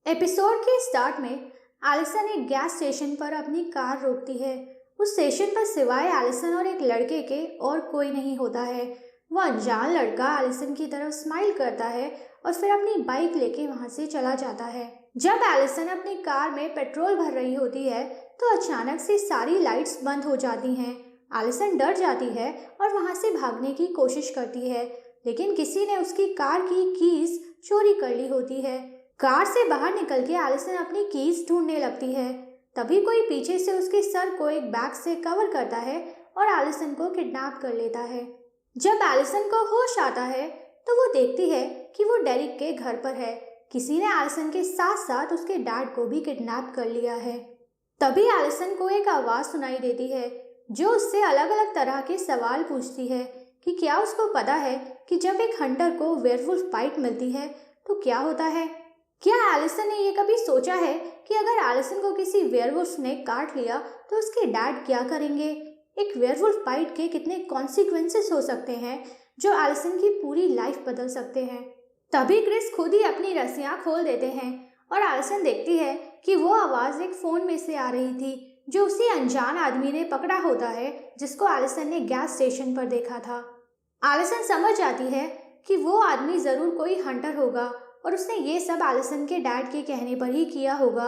Episode के start में Allison एक गैस स्टेशन पर अपनी कार रोकती है। उस स्टेशन पर सिवाय एलिसन और एक लड़के के और कोई नहीं होता है। वह अनजान लड़का एलिसन की तरफ स्माइल करता है और फिर अपनी बाइक लेके वहां से चला जाता है। जब एलिसन अपनी कार में पेट्रोल भर रही होती है तो अचानक से सारी लाइट्स बंद हो जाती हैं। एलिसन डर जाती है और वहां से भागने की कोशिश करती है, लेकिन किसी ने उसकी कार की कीज चोरी कर ली होती है। कार से बाहर निकल के एलिसन अपनी कीज ढूंढने लगती है। तभी कोई पीछे से उसके सर को एक बैग से कवर करता है और एलिसन को किडनैप कर लेता है। जब एलिसन को होश आता है तो वो देखती है कि वो डेरिक के घर पर है। किसी ने एलिसन के साथ साथ उसके डैड को भी किडनैप कर लिया है। तभी एलिसन को एक आवाज़ सुनाई देती है जो उससे अलग अलग तरह के सवाल पूछती है कि क्या उसको पता है कि जब एक हंटर को वेयरवुल्फ बाइट मिलती है तो क्या होता है। क्या एलिसन ने ये कभी सोचा है कि अगर एलिसन को किसी वेयरवुल्फ ने काट लिया तो उसके डैड क्या करेंगे। एक वेयरवुल्फ बाइट के कितने कॉन्सिक्वेंसेस हो सकते हैं जो एलिसन की पूरी लाइफ बदल सकते हैं। तभी क्रिस खुद ही अपनी रस्सियां खोल देते हैं और एलिसन देखती है कि वो आवाज़ एक फ़ोन में से आ रही थी जो उसी अनजान आदमी ने पकड़ा होता है जिसको एलिसन ने गैस स्टेशन पर देखा था। एलिसन समझ जाती है कि वो आदमी ज़रूर कोई हंटर होगा और उसने ये सब एलिसन के डैड के कहने पर ही किया होगा।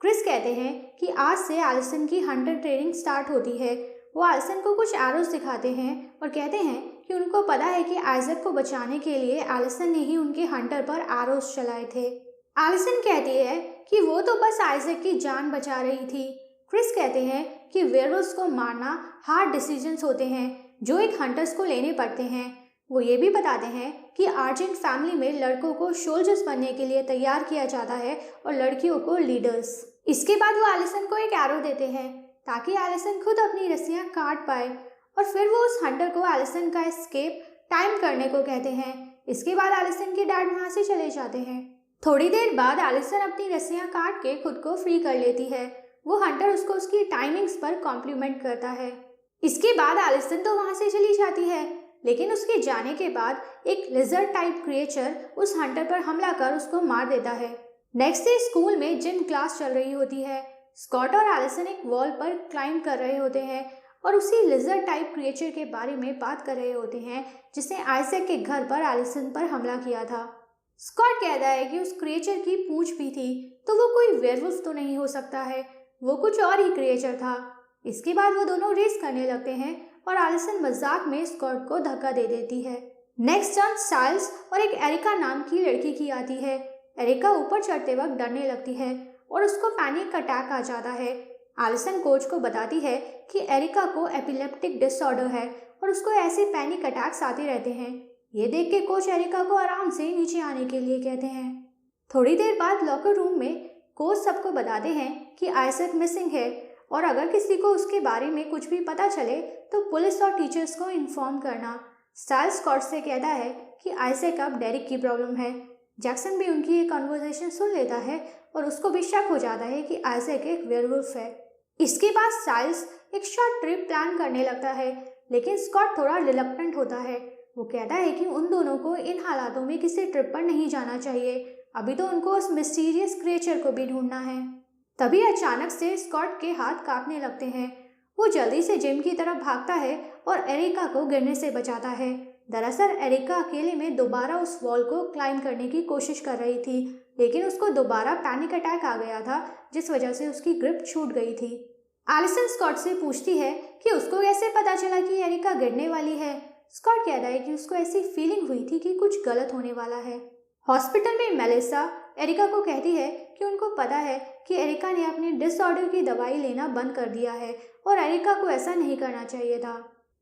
क्रिस कहते हैं कि आज से एलिसन की हंटर ट्रेनिंग स्टार्ट होती है। वो एलिसन को कुछ एरोस दिखाते हैं और कहते हैं कि उनको पता है कि आइजैक को बचाने के लिए एलिसन ने ही उनके हंटर पर एरोस चलाए थे। एलिसन कहती है कि वो तो बस आइजैक की जान बचा रही थी। क्रिस कहते हैं कि वेयरवुल्व्स को मारना हार्ड डिसीजंस होते हैं जो एक हंटर्स को लेने पड़ते हैं। वो ये भी बताते हैं कि आर्जेंट फैमिली में लड़कों को सोल्जर्स बनने के लिए तैयार किया जाता है और लड़कियों को लीडर्स। इसके बाद वो एलिसन को एक एरो देते हैं ताकि एलिसन खुद अपनी रस्सियां काट पाए और फिर वो उस हंटर को एलिसन का एस्केप टाइम करने को कहते हैं। इसके बाद एलिसन के डैड वहां से चले जाते हैं। थोड़ी देर बाद एलिसन अपनी रस्सियां काट के खुद को फ्री कर लेती है। वो हंटर उसको उसकी टाइमिंग्स पर कॉम्प्लीमेंट करता है। इसके बाद एलिसन तो वहां से चली जाती है, लेकिन उसके जाने के बाद एक लिजर्ड टाइप क्रिएचर उस हंटर पर हमला कर उसको मार देता है। नेक्स्ट डे स्कूल में जिम क्लास चल रही होती है। स्कॉट और एलिसन एक वॉल पर क्लाइंब कर रहे होते हैं और उसी लिजर्ड टाइप क्रिएचर के बारे में बात कर रहे होते हैं जिसने आइजैक के घर पर एलिसन पर हमला किया था। स्कॉट कहता है कि उस क्रिएचर की पूंछ भी थी तो वो कोई वेयरवुल्फ तो नहीं हो सकता है, वो कुछ और ही क्रिएचर था। इसके बाद वो दोनों रेस करने लगते हैं और एलिसन मजाक में स्कॉट को धक्का दे देती है। नेक्स्ट टर्न स्टाइल्स और एक एरिका नाम की लड़की की आती है। एरिका ऊपर चढ़ते वक्त डरने लगती है और उसको पैनिक अटैक आ जाता है। एलिसन कोच को बताती है कि एरिका को एपिलेप्टिक डिसऑर्डर है और उसको ऐसे पैनिक अटैक्स आते रहते हैं। ये देख के कोच एरिका को आराम से नीचे आने के लिए कहते हैं। थोड़ी देर बाद लॉकर रूम में कोच सबको बताते हैं कि आइजैक मिसिंग है और अगर किसी को उसके बारे में कुछ भी पता चले तो पुलिस और टीचर्स को इन्फॉर्म करना। स्टाइल्स स्कॉट से कहता है कि आइजैक अब डेरिक की प्रॉब्लम है। जैक्सन भी उनकी ये कन्वर्सेशन सुन लेता है और उसको भी शक हो जाता है कि आइजैक एक वेयरवुल्फ है। इसके बाद स्टाइल्स एक शॉर्ट ट्रिप प्लान करने लगता है, लेकिन स्कॉट थोड़ा रिलक्टेंट होता है। वो कहता है कि उन दोनों को इन हालातों में किसी ट्रिप पर नहीं जाना चाहिए, अभी तो उनको उस मिस्टीरियस क्रिएचर को भी ढूंढना है। तभी अचानक से स्कॉट के हाथ कांपने लगते हैं। वो जल्दी से जिम की तरफ भागता है और एरिका को गिरने से बचाता है। दरअसल एरिका अकेले में दोबारा उस वॉल को क्लाइंब करने की कोशिश कर रही थी, लेकिन उसको दोबारा पैनिक अटैक आ गया था जिस वजह से उसकी ग्रिप छूट गई थी। एलिसन स्कॉट से पूछती है कि उसको कैसे पता चला कि एरिका गिरने वाली है। स्कॉट कहता है कि उसको ऐसी फीलिंग हुई थी कि कुछ गलत होने वाला है। हॉस्पिटल में मेलिसा एरिका को कहती है कि उनको पता है कि एरिका ने अपने डिसऑर्डर की दवाई लेना बंद कर दिया है और एरिका को ऐसा नहीं करना चाहिए था।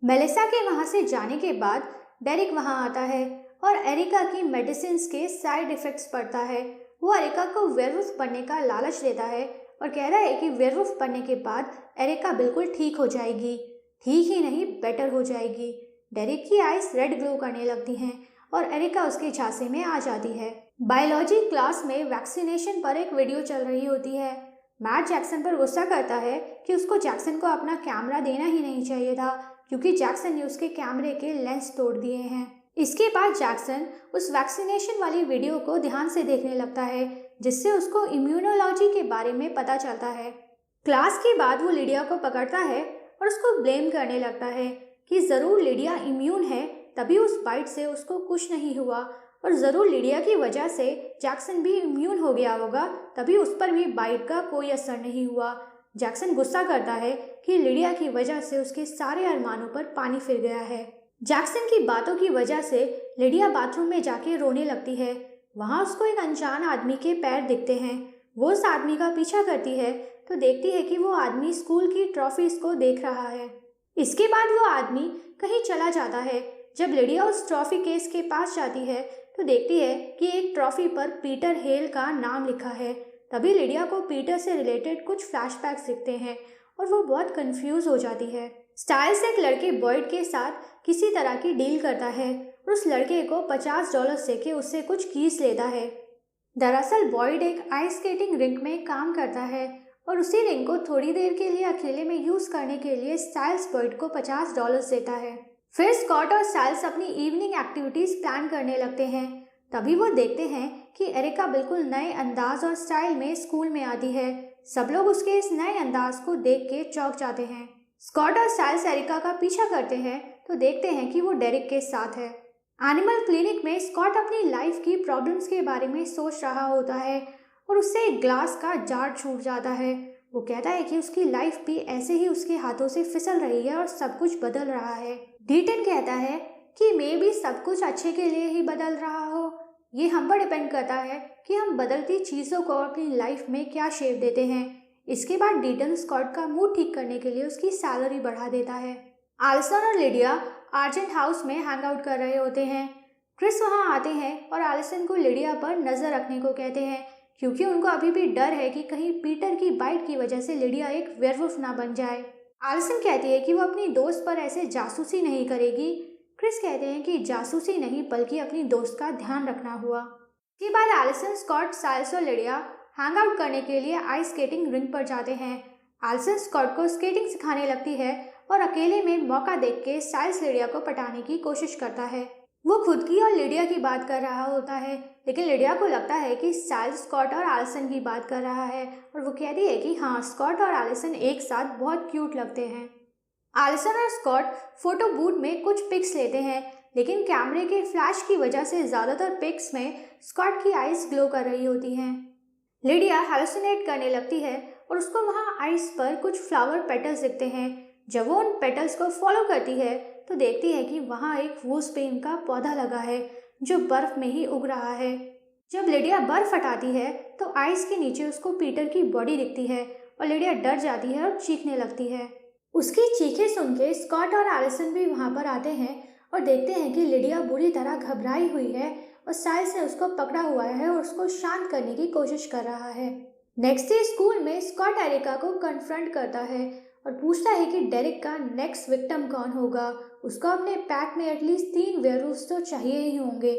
मेलिसा के वहां से जाने के बाद डेरिक वहां आता है और एरिका की मेडिसिन के साइड इफेक्ट्स पढ़ता है। वो एरिका को वेयरवुल्फ बनने का लालच देता है और कहता है कि वेयरवुल्फ बनने के बाद एरिका बिल्कुल ठीक हो जाएगी। ठीक ही नहीं, बेटर हो जाएगी। डेरिक की आइज रेड ग्लो करने लगती हैं और एरिका उसके झांसे में आ जाती है। बायोलॉजी क्लास में वैक्सीनेशन पर एक वीडियो चल रही होती है। मैट जैक्सन पर गुस्सा करता है कि उसको जैक्सन को अपना कैमरा देना ही नहीं चाहिए था क्योंकि जैक्सन ने उसके कैमरे के लेंस तोड़ दिए हैं। इसके बाद जैक्सन उस वैक्सीनेशन वाली वीडियो को ध्यान से देखने लगता है जिससे उसको इम्यूनोलॉजी के बारे में पता चलता है। क्लास के बाद वो लिडिया को पकड़ता है और उसको ब्लेम करने लगता है कि ज़रूर लिडिया इम्यून है, तभी उस बाइट से उसको कुछ नहीं हुआ, और ज़रूर लिडिया की वजह से जैक्सन भी इम्यून हो गया होगा, तभी उस पर भी बाइट का कोई असर नहीं हुआ। जैक्सन गुस्सा करता है कि लिडिया की वजह से उसके सारे अरमानों पर पानी फिर गया है। जैक्सन की बातों की वजह से लिडिया बाथरूम में जाके रोने लगती है। वहाँ उसको एक अनजान आदमी के पैर दिखते हैं। वो उस आदमी का पीछा करती है तो देखती है कि वो आदमी स्कूल की ट्रॉफीज को देख रहा है। इसके बाद वो आदमी कहीं चला जाता है। जब लिडिया उस ट्रॉफी केस के पास जाती है तो देखती है कि एक ट्रॉफी पर पीटर हेल का नाम लिखा है। तभी लिडिया को पीटर से रिलेटेड कुछ फ्लैशबैक्स दिखते हैं और वो बहुत कंफ्यूज हो जाती है। स्टाइल्स एक लड़के बॉयड के साथ किसी तरह की डील करता है और उस लड़के को $50 देके उससे कुछ कीज लेता है। दरअसल बॉयड एक आइस स्केटिंग रिंक में काम करता है और उसी रिंक को थोड़ी देर के लिए अकेले में यूज करने के लिए स्टाइल्स बॉयड को $50 देता है। फिर स्कॉट और स्टाइल्स अपनी इवनिंग एक्टिविटीज प्लान करने लगते हैं। तभी वो देखते हैं कि एरिका बिल्कुल नए अंदाज और स्टाइल में स्कूल में आती है। सब लोग उसके इस नए अंदाज को देख के चौंक जाते हैं। स्कॉट और स्टाइल्स एरिका का पीछा करते हैं तो देखते हैं कि वो डेरिक के साथ है। एनिमल क्लिनिक में स्कॉट अपनी लाइफ की प्रॉब्लम्स के बारे में सोच रहा होता है और उससे एक ग्लास का जार छूट जाता है। वो कहता है कि उसकी लाइफ भी ऐसे ही उसके हाथों से फिसल रही है और सब कुछ बदल रहा है। डीटन कहता है कि मे भी सब कुछ अच्छे के लिए ही बदल रहा हो। ये हम पर डिपेंड करता है कि हम बदलती चीज़ों को अपनी लाइफ में क्या शेप देते हैं। इसके बाद डीटन स्कॉट का मूड ठीक करने के लिए उसकी सैलरी बढ़ा देता है। एलिसन और लिडिया आर्जेंट हाउस में हैंग आउट कर रहे होते हैं। क्रिस वहां आते हैं और एलिसन को लिडिया पर नजर रखने को कहते हैं, क्योंकि उनको अभी भी डर है कि कहीं पीटर की बाइट की वजह से लिडिया एक वेयरवुल्फ ना बन जाए। एलिसन कहती है कि वो अपनी दोस्त पर ऐसे जासूसी नहीं करेगी। क्रिस कहते हैं कि जासूसी नहीं बल्कि अपनी दोस्त का ध्यान रखना हुआ। इसके बाद एलिसन, स्कॉट, साइल्स और लिडिया हैंग आउट करने के लिए आइस स्केटिंग रिंक पर जाते हैं। एलिसन स्कॉट को स्केटिंग सिखाने लगती है और अकेले में मौका देख के साइल्स लिडिया को पटाने की कोशिश करता है। वो खुद की और लिडिया की बात कर रहा होता है, लेकिन लिडिया को लगता है कि साइल्स स्कॉट और एलिसन की बात कर रहा है और वो कहती है कि हाँ, स्कॉट और एलिसन एक साथ बहुत क्यूट लगते हैं। एलिसन और स्कॉट फोटो बूथ में कुछ पिक्स लेते हैं, लेकिन कैमरे के फ्लैश की वजह से ज़्यादातर पिक्स में स्कॉट की आइज ग्लो कर रही होती हैं। लिडिया हेलुसिनेट करने लगती है और उसको वहाँ आइस पर कुछ फ्लावर पेटल्स दिखते हैं। जब वो उन पेटल्स को फॉलो करती है तो देखती है कि वहाँ एक वूस्पेन का पौधा लगा है जो बर्फ में ही उग रहा है। जब लिडिया बर्फ हटाती है तो आइस के नीचे उसको पीटर की बॉडी दिखती है और लिडिया डर जाती है और चीखने लगती है। उसकी चीखें सुन के स्कॉट और एलिसन भी वहाँ पर आते हैं और देखते हैं कि लिडिया बुरी तरह घबराई हुई है और साइल्स ने उसको पकड़ा हुआ है और उसको शांत करने की कोशिश कर रहा है। नेक्स्ट डे स्कूल में स्कॉट एरिका को कन्फ्रंट करता है और पूछता है कि डेरिक का नेक्स्ट विक्टिम कौन होगा। उसको अपने पैक में एटलीस्ट 3 वेयरवुल्फ्स तो चाहिए ही होंगे।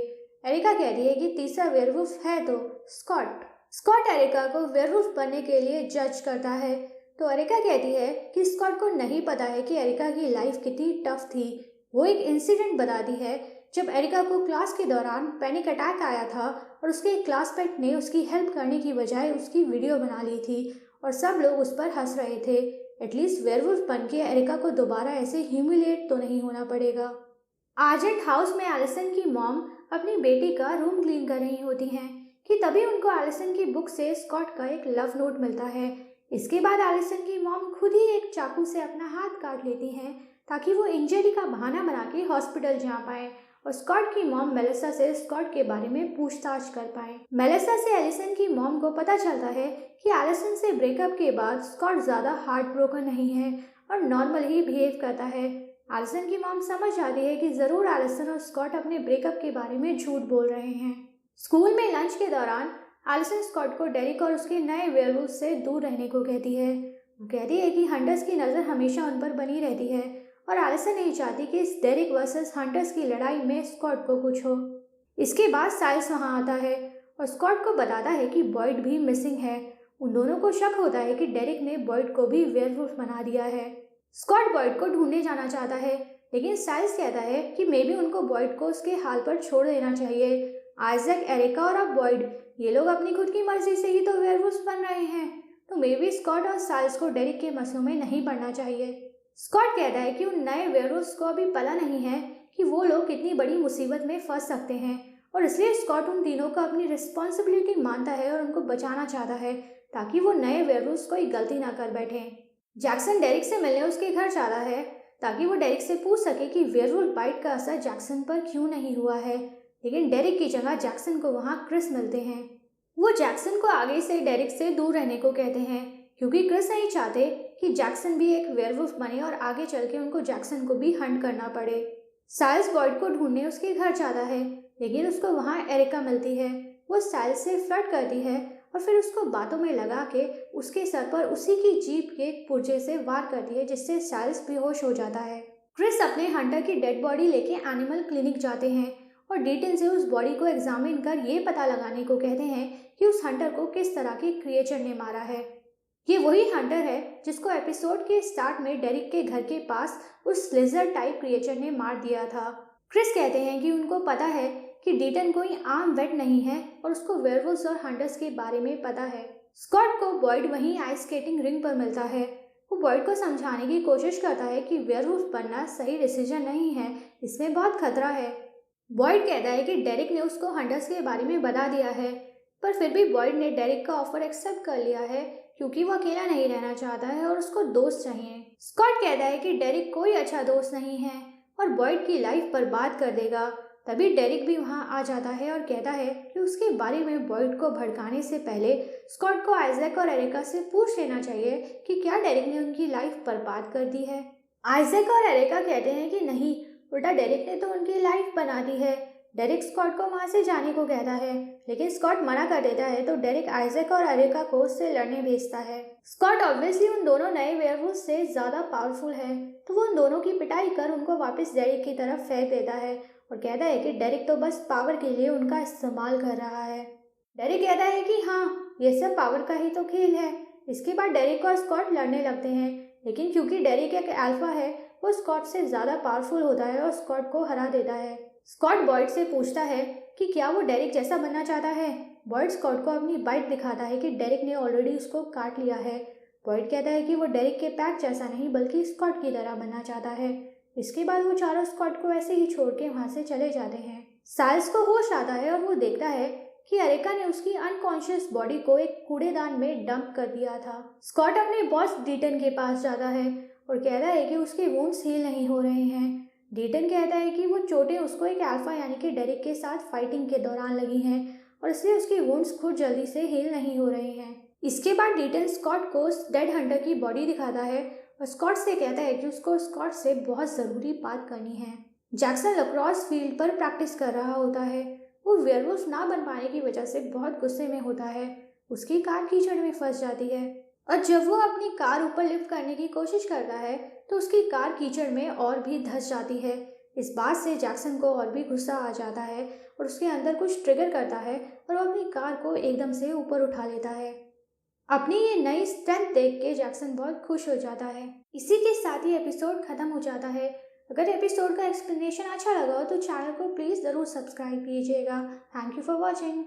एरिका कहती है कि तीसरा वेयरवुल्फ है तो स्कॉट एरिका को वेयरवुल्फ बनने के लिए जज करता है। तो एरिका कहती है कि स्कॉट को नहीं पता है कि एरिका की लाइफ कितनी टफ थी। वो एक इंसिडेंट बताती है जब एरिका को क्लास के दौरान पैनिक अटैक आया था और उसके क्लासमेट ने उसकी हेल्प करने की बजाय उसकी वीडियो बना ली थी और सब लोग उस पर हंस रहे थे। एटलीस्ट वेयरवुल्फ बन के एरिका को दोबारा ऐसे ह्यूमिलिएट तो नहीं होना पड़ेगा। आर्जेंट हाउस में एलिसन की मॉम अपनी बेटी का रूम क्लीन कर रही होती हैं कि तभी उनको एलिसन की बुक से स्कॉट का एक लव नोट मिलता है। इसके बाद एलिसन की मॉम खुद ही एक चाकू से अपना हाथ काट लेती हैं ताकि वो इंजरी का बहाना बना के हॉस्पिटल जा पाए और स्कॉट की मॉम मेलिसा से स्कॉट के बारे में पूछताछ कर पाए। मेलिसा से एलिसन की मॉम को पता चलता है कि एलिसन से ब्रेकअप के बाद स्कॉट ज़्यादा हार्ट ब्रोकन नहीं है और नॉर्मल ही बिहेव करता है। एलिसन की मॉम समझ जाती है कि ज़रूर एलिसन और स्कॉट अपने ब्रेकअप के बारे में झूठ बोल रहे हैं। स्कूल में लंच के दौरान एलिसन स्कॉट को डेरिक और उसके नए वेयरवुल्फ से दूर रहने को कहती है। वो कहती है कि हंटर्स की नज़र हमेशा उन पर बनी रहती है और एलिसन नहीं चाहती कि इस डेरिक वर्सेस हंटर्स की लड़ाई में स्कॉट को कुछ हो। इसके बाद साइल्स वहाँ आता है और स्कॉट को बताता है कि बॉयड भी मिसिंग है। उन दोनों को शक होता है कि डेरिक ने बॉयड को भी वेयरवुल्फ बना दिया है। स्कॉट बॉयड को ढूंढने जाना चाहता है, लेकिन साइल्स कहता है कि मे बी उनको बॉयड को उसके हाल पर छोड़ देना चाहिए। आइजैक, एरिका और अब बॉयड ये लोग अपनी खुद की मर्जी से ही तो वेयरवुल्फ बन रहे हैं, तो मे बी स्कॉट और साइल्स को डेरिक के मसलों में नहीं पड़ना चाहिए। स्कॉट कहता है कि उन नए वेयरवुल्फ को अभी पता नहीं है कि वो लोग कितनी बड़ी मुसीबत में फंस सकते हैं, और इसलिए स्कॉट उन तीनों को अपनी रिस्पॉन्सिबिलिटी मानता है और उनको बचाना चाहता है ताकि वो नए वेयरवुल्फ कोई गलती ना कर बैठे। जैक्सन डेरिक से मिलने उसके घर जाता है ताकि वो डेरिक से पूछ सके कि वेयरवुल्फ बाइट का असर जैक्सन पर क्यों नहीं हुआ है, लेकिन डेरिक की जगह जैक्सन को वहाँ क्रिस मिलते हैं। वो जैक्सन को आगे से डेरिक से दूर रहने को कहते हैं क्योंकि क्रिस नहीं चाहते कि जैक्सन भी एक वेयरवुल्फ बने और आगे चल के उनको जैक्सन को भी हंट करना पड़े। साइल्स बॉयड को ढूंढने उसके घर जाता है, लेकिन उसको वहाँ एरिका मिलती है। वो साइल्स से फ्लर्ट करती है और फिर उसको बातों में लगा के उसके सर पर उसी की जीप के पुर्जे से वार करती है, जिससे साइल्स बेहोश हो जाता है। क्रिस अपने हंटर की डेड बॉडी लेके एनिमल क्लिनिक जाते हैं और डिटेल से उस बॉडी को एग्जामिन कर ये पता लगाने को कहते हैं कि उस हंटर को किस तरह के क्रिएचर ने मारा है। ये वही हंटर है जिसको एपिसोड के स्टार्ट में डेरिक के घर के पास उस लिजर्ड टाइप क्रिएचर ने मार दिया था। क्रिस कहते हैं कि उनको पता है कि डीटन कोई आम वेट नहीं है और उसको वेयरवुल्व्स और हंटर्स के बारे में पता है। स्कॉट को बॉयड वहीं आइस स्केटिंग रिंग पर मिलता है। वो बॉयड को समझाने की कोशिश करता है कि वेयरवुल्फ बनना सही डिसीजन नहीं है, इसमें बहुत खतरा है। बॉयड कहता है कि डेरिक ने उसको हंटर्स के बारे में बता दिया है, पर फिर भी बॉयड ने डेरिक का ऑफर एक्सेप्ट कर लिया है क्योंकि वो अकेला नहीं रहना चाहता है और उसको दोस्त चाहिए। स्कॉट कहता है कि डेरिक कोई अच्छा दोस्त नहीं है और बॉयड की लाइफ बर्बाद कर देगा। तभी डेरिक भी वहां आ जाता है और कहता है कि उसके बारे में बॉयड को भड़काने से पहले स्कॉट को आइजैक और एरिका से पूछ लेना चाहिए कि क्या डेरिक ने उनकी लाइफ बर्बाद कर दी है। आइजैक और एरिका कहते हैं कि नहीं, उल्टा डेरिक ने तो उनकी लाइफ बना दी है। डेरिक स्कॉट को वहां से जाने को कहता है, लेकिन स्कॉट मना कर देता है, तो डेरिक आइजैक और एरिका को उससे लड़ने भेजता है। स्कॉट ऑब्वियसली उन दोनों नए वेयरवुल्फ से ज्यादा पावरफुल है, तो वो उन दोनों की पिटाई कर उनको वापस डेरिक की तरफ फेंक देता है और कहता है कि डेरिक तो बस पावर के लिए उनका इस्तेमाल कर रहा है। डेरिक कहता है कि हाँ, ये सब पावर का ही तो खेल है। इसके बाद डेरिक और स्कॉट लड़ने लगते हैं, लेकिन क्योंकि डेरिक एक अल्फा है, वो स्कॉट से ज्यादा पावरफुल होता है और स्कॉट को हरा देता है। स्कॉट बॉयड से पूछता है कि क्या वो डेरिक जैसा बनना चाहता है। बॉयड स्कॉट को अपनी बाइट दिखाता है कि डेरिक ने ऑलरेडी उसको काट लिया है। बॉयड कहता है कि वो डेरिक के पैक जैसा नहीं बल्कि स्कॉट की तरह बनना चाहता है। इसके बाद वो चारों स्कॉट को ऐसे ही छोड़ के वहां से चले जाते हैं। साइल्स को होश आता है और वो देखता है कि एरिका ने उसकी अनकॉन्शियस बॉडी को एक कूड़ेदान में डंप कर दिया था। स्कॉट अपने बॉस डीटन के पास जाता है और कहता है कि उसके वुंड्स हील नहीं हो रहे हैं। डीटन कहता है कि वो चोटें उसको एक अल्फा यानी कि डेरिक के साथ फाइटिंग के दौरान लगी हैं और इसलिए उसकी वुंड्स खुद जल्दी से हील नहीं हो रहे हैं। इसके बाद डीटन स्कॉट को डेड हंटर की बॉडी दिखाता है और स्कॉट से कहता है कि उसको स्कॉट से बहुत ज़रूरी बात करनी है। जैक्सन लैक्रोस फील्ड पर प्रैक्टिस कर रहा होता है। वो वेयरवुल्फ ना बन पाने की वजह से बहुत गुस्से में होता है। उसकी कार कीचड़ में फंस जाती है और जब वो अपनी कार ऊपर लिफ्ट करने की कोशिश करता है तो उसकी कार कीचड़ में और भी धंस जाती है। इस बात से जैक्सन को और भी गुस्सा आ जाता है और उसके अंदर कुछ ट्रिगर करता है और वो अपनी कार को एकदम से ऊपर उठा लेता है। अपनी ये नई स्ट्रेंथ देख के जैक्सन बहुत खुश हो जाता है। इसी के साथ ही एपिसोड खत्म हो जाता है। अगर एपिसोड का एक्सप्लेनेशन अच्छा लगा हो तो चैनल को प्लीज़ ज़रूर सब्सक्राइब कीजिएगा। Thank you for watching.